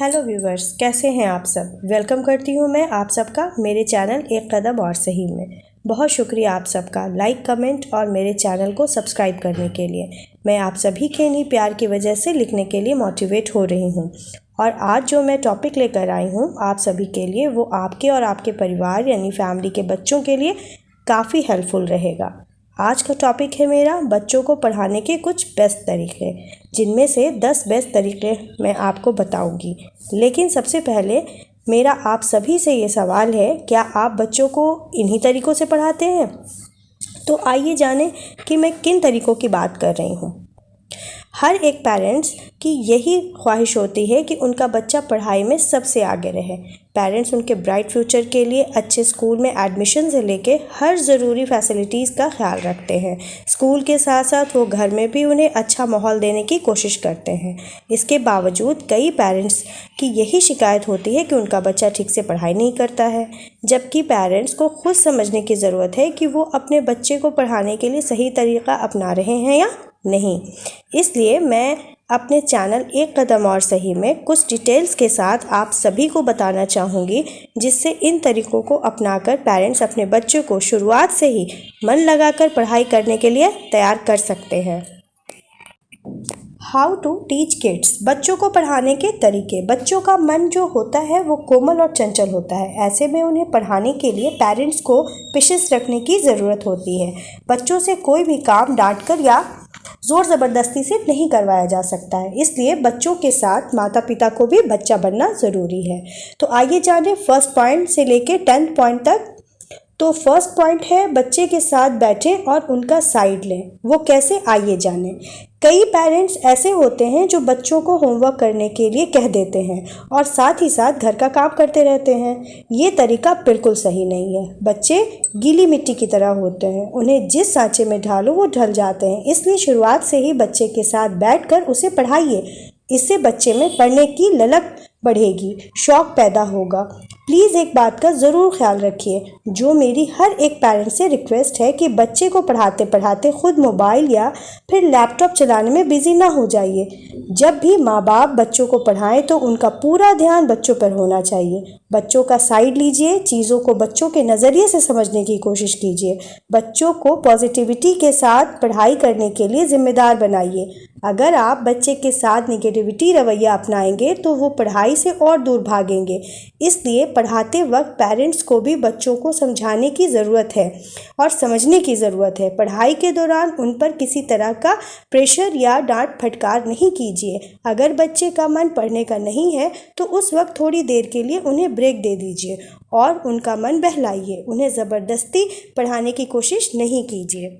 Hello viewers, कैसे हैं आप सब। वेलकम करती हूं मैं आप सबका मेरे चैनल एक कदम और सही में। बहुत शुक्रिया आप सबका लाइक, कमेंट और मेरे चैनल को सब्सक्राइब करने के लिए। मैं आप सभी के इन्हीं प्यार की वजह से लिखने के लिए मोटिवेट हो रही हूं। और आज जो मैं टॉपिक लेकर आई हूं आप सभी के लिए, वो आपके और आपके परिवार यानी फैमिली के बच्चों के लिए काफ़ी हेल्पफुल रहेगा। आज का टॉपिक है मेरा बच्चों को पढ़ाने के कुछ बेस्ट तरीके, जिनमें से 10 बेस्ट तरीके मैं आपको बताऊंगी। लेकिन सबसे पहले मेरा आप सभी से ये सवाल है, क्या आप बच्चों को इन्हीं तरीकों से पढ़ाते हैं? तो आइए जानें कि मैं किन तरीकों की बात कर रही हूँ। हर एक पेरेंट्स की यही ख्वाहिश होती है कि उनका बच्चा पढ़ाई में सबसे आगे रहे। पेरेंट्स उनके ब्राइट फ्यूचर के लिए अच्छे स्कूल में एडमिशन से लेके हर ज़रूरी फैसिलिटीज़ का ख्याल रखते हैं। स्कूल के साथ साथ वो घर में भी उन्हें अच्छा माहौल देने की कोशिश करते हैं। इसके बावजूद कई पेरेंट्स की यही शिकायत होती है कि उनका बच्चा ठीक से पढ़ाई नहीं करता है, जबकि पेरेंट्स को खुद समझने की ज़रूरत है कि वो अपने बच्चे को पढ़ाने के लिए सही तरीका अपना रहे हैं या नहीं। इसलिए मैं अपने चैनल एक कदम और सही में कुछ डिटेल्स के साथ आप सभी को बताना चाहूँगी, जिससे इन तरीकों को अपनाकर पेरेंट्स अपने बच्चों को शुरुआत से ही मन लगाकर पढ़ाई करने के लिए तैयार कर सकते हैं। हाउ टू टीच किड्स, बच्चों को पढ़ाने के तरीके। बच्चों का मन जो होता है वो कोमल और चंचल होता है। ऐसे में उन्हें पढ़ाने के लिए पेरेंट्स को पेशेंस रखने की ज़रूरत होती है। बच्चों से कोई भी काम डांटकर या ज़ोर ज़बरदस्ती से नहीं करवाया जा सकता है, इसलिए बच्चों के साथ माता पिता को भी बच्चा बनना ज़रूरी है। तो आइए जानें फर्स्ट पॉइंट से लेके 10th पॉइंट तक। तो फर्स्ट पॉइंट है बच्चे के साथ बैठें और उनका साइड लें। वो कैसे, आइए जानें। कई पेरेंट्स ऐसे होते हैं जो बच्चों को होमवर्क करने के लिए कह देते हैं और साथ ही साथ घर का काम करते रहते हैं। ये तरीका बिल्कुल सही नहीं है। बच्चे गीली मिट्टी की तरह होते हैं, उन्हें जिस सांचे में ढालो वो ढल जाते हैं। इसलिए शुरुआत से ही बच्चे के साथ बैठकर उसे पढ़ाइए। इससे बच्चे में पढ़ने की ललक बढ़ेगी, शौक पैदा होगा। प्लीज़ एक बात का ज़रूर ख्याल रखिए, जो मेरी हर एक पेरेंट से रिक्वेस्ट है कि बच्चे को पढ़ाते पढ़ाते खुद मोबाइल या फिर लैपटॉप चलाने में बिजी ना हो जाइए। जब भी माँ बाप बच्चों को पढ़ाएं तो उनका पूरा ध्यान बच्चों पर होना चाहिए। बच्चों का साइड लीजिए, चीज़ों को बच्चों के नज़रिए से समझने की कोशिश कीजिए। बच्चों को पॉजिटिविटी के साथ पढ़ाई करने के लिए जिम्मेदार बनाइए। अगर आप बच्चे के साथ नेगेटिविटी रवैया अपनाएंगे तो वो पढ़ाई से और दूर भागेंगे। इसलिए पढ़ाते वक्त पेरेंट्स को भी बच्चों को समझाने की ज़रूरत है और समझने की ज़रूरत है। पढ़ाई के दौरान उन पर किसी तरह का प्रेशर या डांट फटकार नहीं कीजिए। अगर बच्चे का मन पढ़ने का नहीं है तो उस वक्त थोड़ी देर के लिए उन्हें ब्रेक दे दीजिए और उनका मन बहलाइए। उन्हें ज़बरदस्ती पढ़ाने की कोशिश नहीं कीजिए।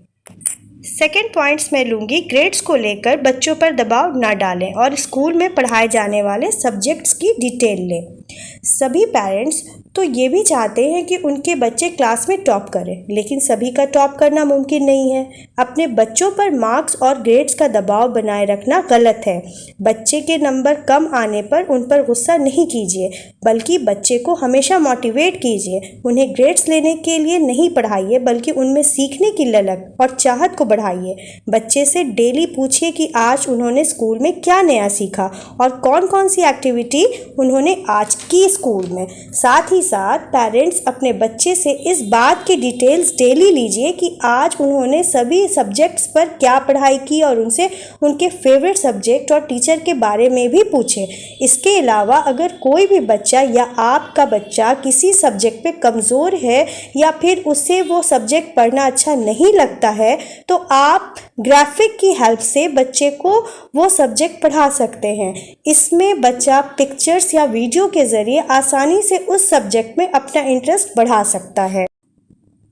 सेकेंड पॉइंट्स मैं लूँगी, ग्रेड्स को लेकर बच्चों पर दबाव ना डालें और स्कूल में पढ़ाए जाने वाले सब्जेक्ट्स की डिटेल लें। सभी पेरेंट्स तो ये भी चाहते हैं कि उनके बच्चे क्लास में टॉप करें, लेकिन सभी का टॉप करना मुमकिन नहीं है। अपने बच्चों पर मार्क्स और ग्रेड्स का दबाव बनाए रखना गलत है। बच्चे के नंबर कम आने पर उन पर गुस्सा नहीं कीजिए, बल्कि बच्चे को हमेशा मोटिवेट कीजिए। उन्हें ग्रेड्स लेने के लिए नहीं पढ़ाइए, बल्कि उनमें सीखने की ललक और चाहत को बढ़ाइए। बच्चे से डेली पूछिए कि आज उन्होंने स्कूल में क्या नया सीखा और कौन कौन सी एक्टिविटी उन्होंने आज की स्कूल में। साथ ही साथ पेरेंट्स अपने बच्चे से इस बात की डिटेल्स डेली लीजिए कि आज उन्होंने सभी सब्जेक्ट्स पर क्या पढ़ाई की और उनसे उनके फेवरेट सब्जेक्ट और टीचर के बारे में भी पूछें। इसके अलावा अगर कोई भी बच्चा या आपका बच्चा किसी सब्जेक्ट पे कमज़ोर है या फिर उससे वो सब्जेक्ट पढ़ना अच्छा नहीं लगता है तो आप ग्राफिक की हेल्प से बच्चे को वो सब्जेक्ट पढ़ा सकते हैं। इसमें बच्चा पिक्चर्स या वीडियो के ज़रिए आसानी से उस सब्जेक्ट में अपना इंटरेस्ट बढ़ा सकता है।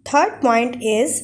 थर्ड पॉइंट इज़,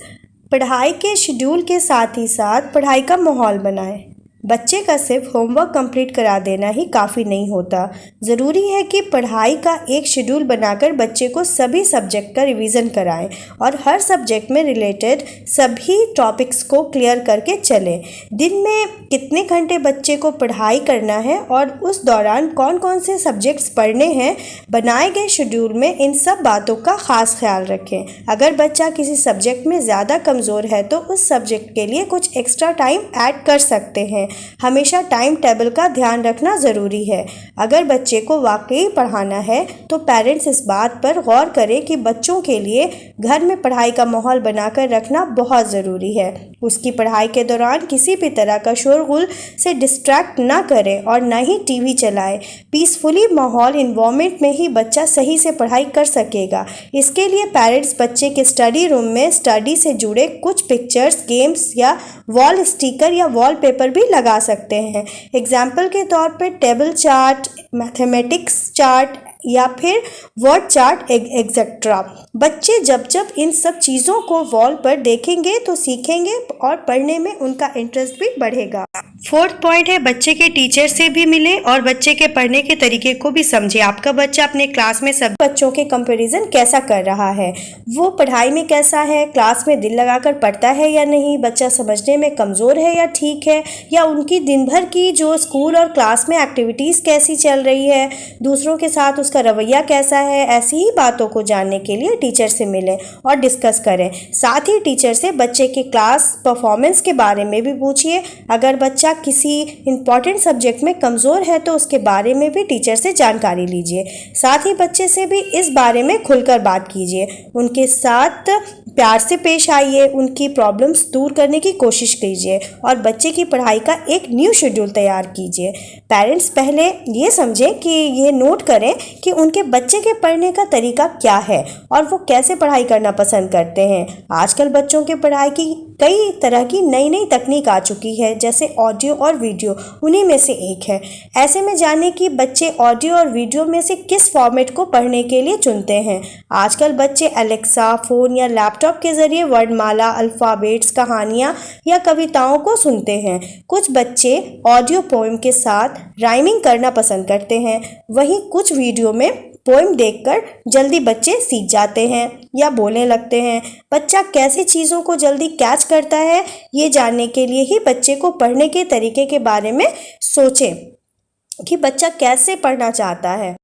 पढ़ाई के शेड्यूल के साथ ही साथ पढ़ाई का माहौल बनाएं। बच्चे का सिर्फ होमवर्क कंप्लीट करा देना ही काफ़ी नहीं होता। ज़रूरी है कि पढ़ाई का एक शेड्यूल बनाकर बच्चे को सभी सब्जेक्ट का रिवीजन कराएं और हर सब्जेक्ट में रिलेटेड सभी टॉपिक्स को क्लियर करके चलें। दिन में कितने घंटे बच्चे को पढ़ाई करना है और उस दौरान कौन कौन से सब्जेक्ट्स पढ़ने हैं, बनाए गए शेड्यूल में इन सब बातों का ख़ास ख्याल रखें। अगर बच्चा किसी सब्जेक्ट में ज़्यादा कमज़ोर है तो उस सब्जेक्ट के लिए कुछ एक्स्ट्रा टाइम ऐड कर सकते हैं। हमेशा टाइम टेबल का ध्यान रखना ज़रूरी है। अगर बच्चे को वाकई पढ़ाना है तो पेरेंट्स इस बात पर गौर करें कि बच्चों के लिए घर में पढ़ाई का माहौल बनाकर रखना बहुत ज़रूरी है। उसकी पढ़ाई के दौरान किसी भी तरह का शोरगुल से डिस्ट्रैक्ट ना करें और ना ही टीवी चलाएं। पीसफुली माहौल इन्वायरमेंट में ही बच्चा सही से पढ़ाई कर सकेगा। इसके लिए पेरेंट्स बच्चे के स्टडी रूम में स्टडी से जुड़े कुछ पिक्चर्स, गेम्स या वॉल स्टिकर या वॉलपेपर भी लगा सकते हैं। एग्जाम्पल के तौर पर टेबल चार्ट, मैथमेटिक्स चार्ट या फिर वर्ड चार्ट एक्सेट्रा। बच्चे जब जब इन सब चीज़ों को वॉल पर देखेंगे तो सीखेंगे और पढ़ने में उनका इंटरेस्ट भी बढ़ेगा। फोर्थ पॉइंट है, बच्चे के टीचर से भी मिले और बच्चे के पढ़ने के तरीके को भी समझे। आपका बच्चा अपने क्लास में सब बच्चों के कंपैरिजन कैसा कर रहा है, वो पढ़ाई में कैसा है, क्लास में दिल लगाकर पढ़ता है या नहीं, बच्चा समझने में कमज़ोर है या ठीक है, या उनकी दिन भर की जो स्कूल और क्लास में एक्टिविटीज़ कैसी चल रही है, दूसरों के साथ उसका रवैया कैसा है। ऐसी ही बातों को जानने के लिए टीचर से मिलें और डिस्कस करें। साथ ही टीचर से बच्चे के क्लास परफॉर्मेंस के बारे में भी पूछिए। अगर बच्चा किसी इंपॉर्टेंट सब्जेक्ट में कमज़ोर है तो उसके बारे में भी टीचर से जानकारी लीजिए। साथ ही बच्चे से भी इस बारे में खुलकर बात कीजिए। उनके साथ प्यार से पेश आइए, उनकी प्रॉब्लम्स दूर करने की कोशिश कीजिए और बच्चे की पढ़ाई का एक न्यू शेड्यूल तैयार कीजिए। पेरेंट्स पहले ये समझें कि ये नोट करें कि उनके बच्चे के पढ़ने का तरीका क्या है और वो कैसे पढ़ाई करना पसंद करते हैं। आजकल बच्चों के पढ़ाई की कई तरह की नई नई तकनीक आ चुकी है, जैसे ऑडियो और वीडियो उन्हीं में से एक है। ऐसे में जाने कि बच्चे ऑडियो और वीडियो में से किस फॉर्मेट को पढ़ने के लिए चुनते हैं। आजकल बच्चे एलेक्सा, फ़ोन या लैपटॉप के ज़रिए वर्णमाला, अल्फ़ाबेट्स, कहानियाँ या कविताओं को सुनते हैं। कुछ बच्चे ऑडियो पोएम के साथ राइमिंग करना पसंद करते हैं, वहीं कुछ वीडियो में पोएम देखकर जल्दी बच्चे सीख जाते हैं या बोलने लगते हैं। बच्चा कैसे चीज़ों को जल्दी कैच करता है, ये जानने के लिए ही बच्चे को पढ़ने के तरीके के बारे में सोचें कि बच्चा कैसे पढ़ना चाहता है।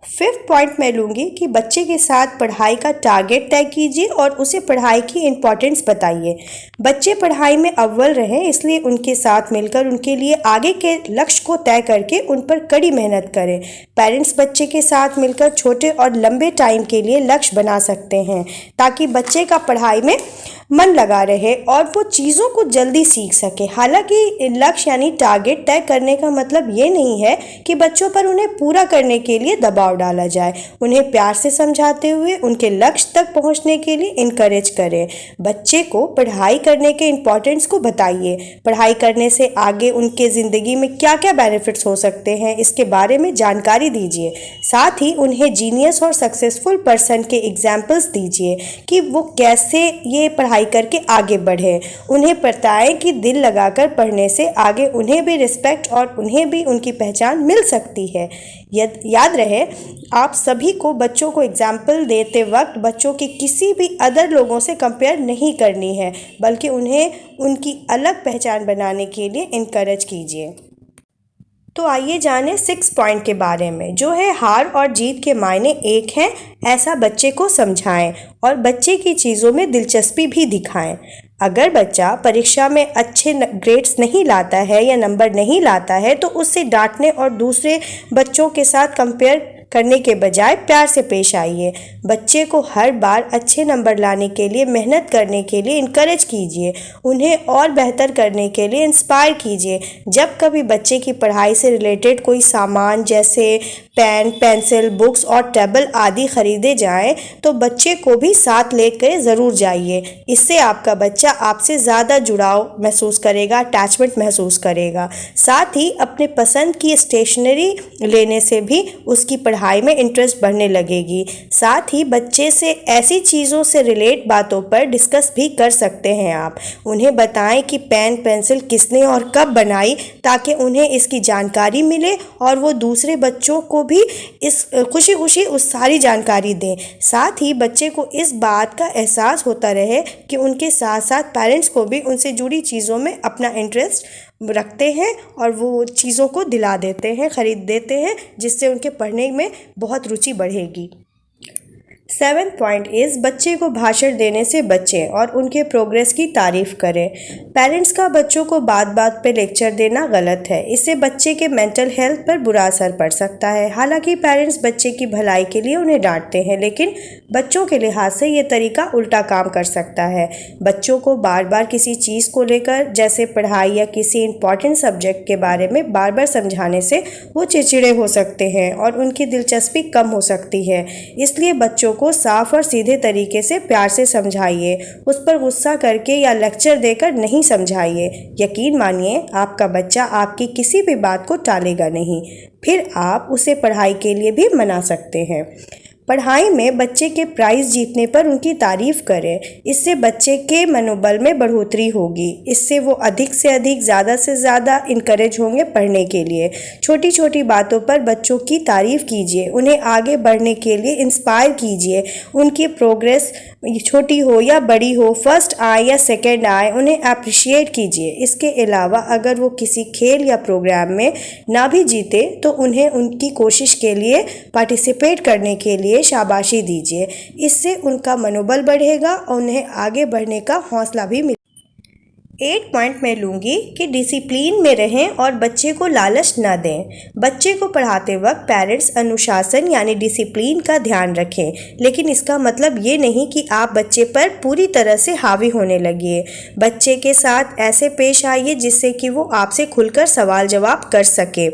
फिफ्थ पॉइंट मैं लूँगी कि बच्चे के साथ पढ़ाई का टारगेट तय कीजिए और उसे पढ़ाई की इम्पोर्टेंस बताइए। बच्चे पढ़ाई में अव्वल रहें, इसलिए उनके साथ मिलकर उनके लिए आगे के लक्ष्य को तय करके उन पर कड़ी मेहनत करें। पेरेंट्स बच्चे के साथ मिलकर छोटे और लंबे टाइम के लिए लक्ष्य बना सकते हैं ताकि बच्चे का पढ़ाई में मन लगा रहे और वो चीज़ों को जल्दी सीख सके। हालांकि लक्ष्य यानी टारगेट तय करने का मतलब ये नहीं है कि बच्चों पर उन्हें पूरा करने के लिए दबाव डाला जाए। उन्हें प्यार से समझाते हुए उनके लक्ष्य तक पहुंचने के लिए इनकरेज करें। बच्चे को पढ़ाई करने के इम्पोर्टेंस को बताइए। पढ़ाई करने से आगे उनके ज़िंदगी में क्या क्या बेनिफिट्स हो सकते हैं, इसके बारे में जानकारी दीजिए। साथ ही उन्हें जीनियस और सक्सेसफुल पर्सन के एग्जाम्पल्स दीजिए कि वो कैसे ये पढ़ाई करके आगे बढ़े। उन्हें बताएं कि दिल लगाकर पढ़ने से आगे उन्हें भी रिस्पेक्ट और उन्हें भी उनकी पहचान मिल सकती है। याद रहे, आप सभी को बच्चों को एग्जाम्पल देते वक्त बच्चों की किसी भी अदर लोगों से कंपेयर नहीं करनी है, बल्कि उन्हें उनकी अलग पहचान बनाने के लिए इनकरेज कीजिए। तो आइए जानें 6 पॉइंट के बारे में, जो है हार और जीत के मायने एक हैं, ऐसा बच्चे को समझाएं और बच्चे की चीज़ों में दिलचस्पी भी दिखाएं। अगर बच्चा परीक्षा में अच्छे ग्रेड्स नहीं लाता है या नंबर नहीं लाता है तो उससे डांटने और दूसरे बच्चों के साथ कंपेयर करने के बजाय प्यार से पेश आइए। बच्चे को हर बार अच्छे नंबर लाने के लिए मेहनत करने के लिए इनकरेज कीजिए। उन्हें और बेहतर करने के लिए इंस्पायर कीजिए। जब कभी बच्चे की पढ़ाई से रिलेटेड कोई सामान जैसे पेन, पेंसिल, बुक्स और टेबल आदि खरीदे जाएं तो बच्चे को भी साथ लेकर ज़रूर जाइए। इससे आपका बच्चा आपसे ज़्यादा जुड़ाव महसूस करेगा, अटैचमेंट महसूस करेगा। साथ ही अपने पसंद की स्टेशनरी लेने से भी उसकी पढ़ाई में इंटरेस्ट बढ़ने लगेगी। साथ ही बच्चे से ऐसी चीज़ों से रिलेट बातों पर डिस्कस भी कर सकते हैं आप। उन्हें बताएं कि पेन, पेंसिल किसने और कब बनाई, ताकि उन्हें इसकी जानकारी मिले और वो दूसरे बच्चों को भी इस खुशी खुशी उस सारी जानकारी दें। साथ ही बच्चे को इस बात का एहसास होता रहे कि उनके साथ साथ पेरेंट्स को भी उनसे जुड़ी चीज़ों में अपना इंटरेस्ट रखते हैं और वो चीज़ों को दिला देते हैं, ख़रीद देते हैं, जिससे उनके पढ़ने में बहुत रुचि बढ़ेगी। 7th पॉइंट इज़ बच्चे को भाषण देने से बचें और उनके प्रोग्रेस की तारीफ करें। पेरेंट्स का बच्चों को बात बात पे लेक्चर देना गलत है। इससे बच्चे के मेंटल हेल्थ पर बुरा असर पड़ सकता है। हालांकि पेरेंट्स बच्चे की भलाई के लिए उन्हें डांटते हैं, लेकिन बच्चों के लिहाज से ये तरीका उल्टा काम कर सकता है। बच्चों को बार बार किसी चीज़ को लेकर, जैसे पढ़ाई या किसी इंपॉर्टेंट सब्जेक्ट के बारे में बार बार समझाने से वो चिड़चिड़े हो सकते हैं और उनकी दिलचस्पी कम हो सकती है। इसलिए बच्चों को साफ और सीधे तरीके से प्यार से समझाइए। उस पर गुस्सा करके या लेक्चर देकर नहीं समझाइए। यकीन मानिए, आपका बच्चा आपकी किसी भी बात को टालेगा नहीं। फिर आप उसे पढ़ाई के लिए भी मना सकते हैं। पढ़ाई में बच्चे के प्राइज़ जीतने पर उनकी तारीफ करें। इससे बच्चे के मनोबल में बढ़ोतरी होगी। इससे वो अधिक से अधिक, ज़्यादा से ज़्यादा इनकरेज होंगे पढ़ने के लिए। छोटी छोटी बातों पर बच्चों की तारीफ कीजिए। उन्हें आगे बढ़ने के लिए इंस्पायर कीजिए। उनकी प्रोग्रेस छोटी हो या बड़ी हो, फर्स्ट आए या सेकेंड आए, उन्हें अप्रिशिएट कीजिए। इसके अलावा अगर वो किसी खेल या प्रोग्राम में ना भी जीते तो उन्हें उनकी कोशिश के लिए पार्टिसिपेट करने के लिए शाबाशी दीजिए। इससे उनका मनोबल बढ़ेगा और उन्हें आगे बढ़ने का हौसला भी मिलेगा। 8 पॉइंट मैं लूँगी कि डिसिप्लिन में रहें और बच्चे को लालच ना दें। बच्चे को पढ़ाते वक्त पेरेंट्स अनुशासन यानी डिसिप्लिन का ध्यान रखें, लेकिन इसका मतलब ये नहीं कि आप बच्चे पर पूरी तरह से हावी होने लगिए। बच्चे के साथ ऐसे पेश आइए जिससे कि वो आपसे खुलकर सवाल जवाब कर सके।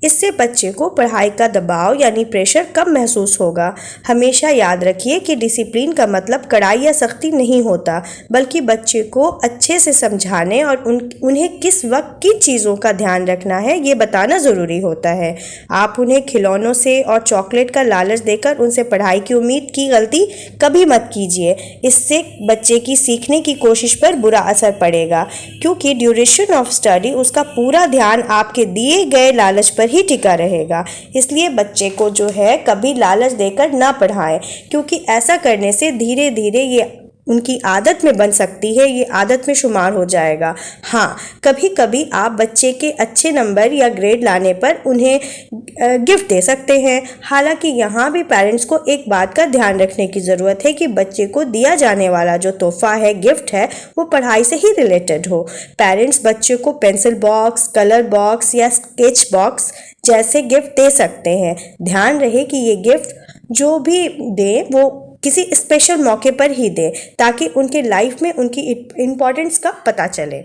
इससे बच्चे को पढ़ाई का दबाव यानी प्रेशर कम महसूस होगा। हमेशा याद रखिए कि डिसिप्लिन का मतलब कड़ाई या सख्ती नहीं होता, बल्कि बच्चे को अच्छे से समझाने और उन्हें किस वक्त किन चीज़ों का ध्यान रखना है ये बताना ज़रूरी होता है। आप उन्हें खिलौनों से और चॉकलेट का लालच देकर उनसे पढ़ाई की उम्मीद की गलती कभी मत कीजिए। इससे बच्चे की सीखने की कोशिश पर बुरा असर पड़ेगा, क्योंकि ड्यूरेशन ऑफ स्टडी उसका पूरा ध्यान आपके दिए गए लालच पर ही टिका रहेगा। इसलिए बच्चे को जो है कभी लालच देकर ना पढ़ाएं, क्योंकि ऐसा करने से धीरे धीरे ये उनकी आदत में बन सकती है, ये आदत में शुमार हो जाएगा। हाँ, कभी कभी आप बच्चे के अच्छे नंबर या ग्रेड लाने पर उन्हें गिफ्ट दे सकते हैं। हालांकि यहाँ भी पेरेंट्स को एक बात का ध्यान रखने की ज़रूरत है कि बच्चे को दिया जाने वाला जो तोहफा है, गिफ्ट है, वो पढ़ाई से ही रिलेटेड हो। पेरेंट्स बच्चे को पेंसिल बॉक्स, कलर बॉक्स या स्केच बॉक्स जैसे गिफ्ट दे सकते हैं। ध्यान रहे कि ये गिफ्ट जो भी दे वो किसी स्पेशल मौके पर ही दे, ताकि उनके लाइफ में उनकी इम्पोर्टेंस का पता चले।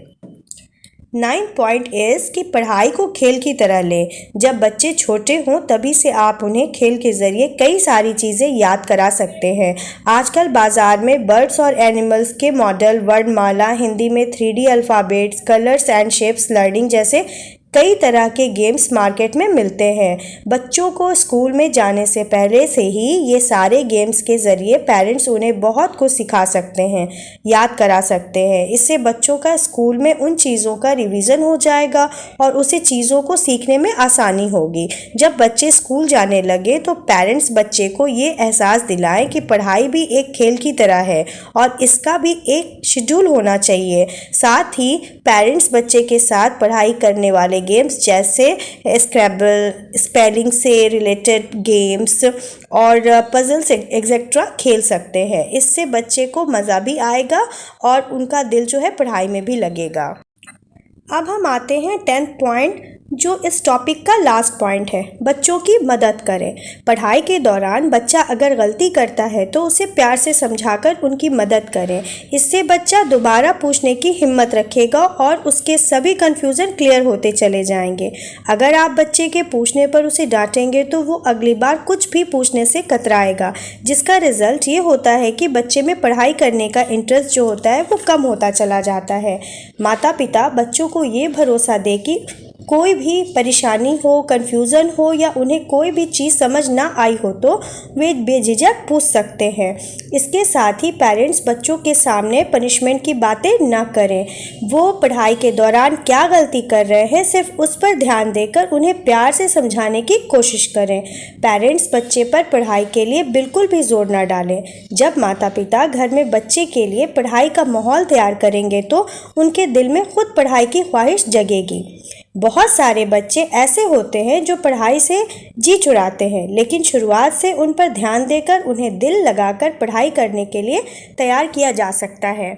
9th पॉइंट इज़ कि पढ़ाई को खेल की तरह लें। जब बच्चे छोटे हों तभी से आप उन्हें खेल के ज़रिए कई सारी चीज़ें याद करा सकते हैं। आजकल बाज़ार में बर्ड्स और एनिमल्स के मॉडल, वर्णमाला, हिंदी में 3D alphabets, colours and shapes learning जैसे कई तरह के गेम्स मार्केट में मिलते हैं। बच्चों को स्कूल में जाने से पहले से ही ये सारे गेम्स के ज़रिए पेरेंट्स उन्हें बहुत कुछ सिखा सकते हैं, याद करा सकते हैं। इससे बच्चों का स्कूल में उन चीज़ों का रिवीजन हो जाएगा और उसे चीज़ों को सीखने में आसानी होगी। जब बच्चे स्कूल जाने लगे तो पेरेंट्स बच्चे को ये एहसास दिलाएं कि पढ़ाई भी एक खेल की तरह है और इसका भी एक शेड्यूल होना चाहिए। साथ ही पेरेंट्स बच्चे के साथ पढ़ाई करने वाले गेम्स जैसे स्क्रैबल, स्पेलिंग से रिलेटेड गेम्स और पजल्स एक्सेट्रा खेल सकते हैं। इससे बच्चे को मज़ा भी आएगा और उनका दिल जो है पढ़ाई में भी लगेगा। अब हम आते हैं 10th पॉइंट, जो इस टॉपिक का लास्ट पॉइंट है। बच्चों की मदद करें। पढ़ाई के दौरान बच्चा अगर गलती करता है तो उसे प्यार से समझाकर उनकी मदद करें। इससे बच्चा दोबारा पूछने की हिम्मत रखेगा और उसके सभी कन्फ्यूज़न क्लियर होते चले जाएंगे। अगर आप बच्चे के पूछने पर उसे डांटेंगे तो वो अगली बार कुछ भी पूछने से कतराएगा, जिसका रिजल्ट ये होता है कि बच्चे में पढ़ाई करने का इंटरेस्ट जो होता है वो कम होता चला जाता है। माता पिता बच्चों को ये भरोसा दे कि कोई भी परेशानी हो, कन्फ्यूज़न हो या उन्हें कोई भी चीज़ समझ ना आई हो तो वे बेझिझक पूछ सकते हैं। इसके साथ ही पेरेंट्स बच्चों के सामने पनिशमेंट की बातें ना करें। वो पढ़ाई के दौरान क्या गलती कर रहे हैं सिर्फ उस पर ध्यान देकर उन्हें प्यार से समझाने की कोशिश करें। पेरेंट्स बच्चे पर पढ़ाई के लिए बिल्कुल भी जोर ना डालें। जब माता पिता घर में बच्चे के लिए पढ़ाई का माहौल तैयार करेंगे तो उनके दिल में खुद पढ़ाई की ख्वाहिश जगेगी। बहुत सारे बच्चे ऐसे होते हैं जो पढ़ाई से जी चुराते हैं, लेकिन शुरुआत से उन पर ध्यान देकर उन्हें दिल लगाकर पढ़ाई करने के लिए तैयार किया जा सकता है।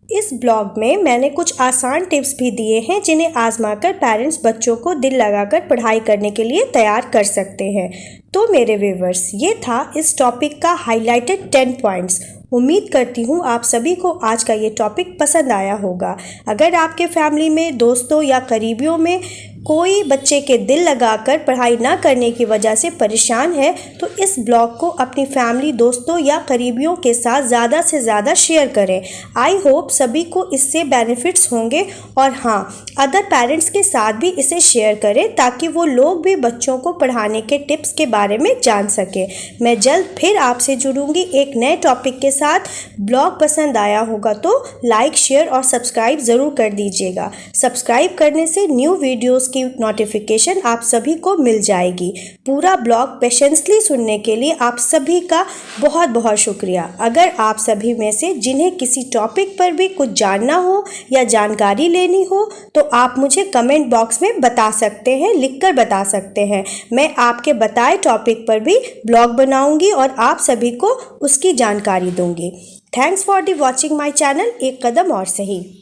इस ब्लॉग में मैंने कुछ आसान टिप्स भी दिए हैं जिन्हें आजमाकर पेरेंट्स बच्चों को दिल लगाकर पढ़ाई करने के लिए तैयार कर सकते हैं। तो मेरे व्यूअर्स, ये था इस टॉपिक का हाइलाइटेड 10 पॉइंट्स। उम्मीद करती हूँ आप सभी को आज का ये टॉपिक पसंद आया होगा। अगर आपके फैमिली में, दोस्तों या करीबियों में कोई बच्चे के दिल लगाकर पढ़ाई ना करने की वजह से परेशान है तो इस ब्लॉग को अपनी फैमिली, दोस्तों या करीबियों के साथ ज़्यादा से ज़्यादा शेयर करें। आई होप सभी को इससे बेनिफिट्स होंगे और हाँ, अदर पेरेंट्स के साथ भी इसे शेयर करें ताकि वो लोग भी बच्चों को पढ़ाने के टिप्स के बारे में जान सकें। मैं जल्द फिर आपसे जुड़ूंगी एक नए टॉपिक के साथ। ब्लॉग पसंद आया होगा तो लाइक, शेयर और सब्सक्राइब ज़रूर कर दीजिएगा। सब्सक्राइब करने से न्यू वीडियोस की नोटिफिकेशन आप सभी को मिल जाएगी। पूरा ब्लॉग पेशेंसली सुनने के लिए आप सभी का बहुत बहुत शुक्रिया। अगर आप सभी में से जिन्हें किसी टॉपिक पर भी कुछ जानना हो या जानकारी लेनी हो तो आप मुझे कमेंट बॉक्स में बता सकते हैं, लिखकर बता सकते हैं। मैं आपके बताए टॉपिक पर भी ब्लॉग बनाऊंगी और आप सभी को उसकी जानकारी दूंगी। Thanks for the watching my channel. एक कदम और सही।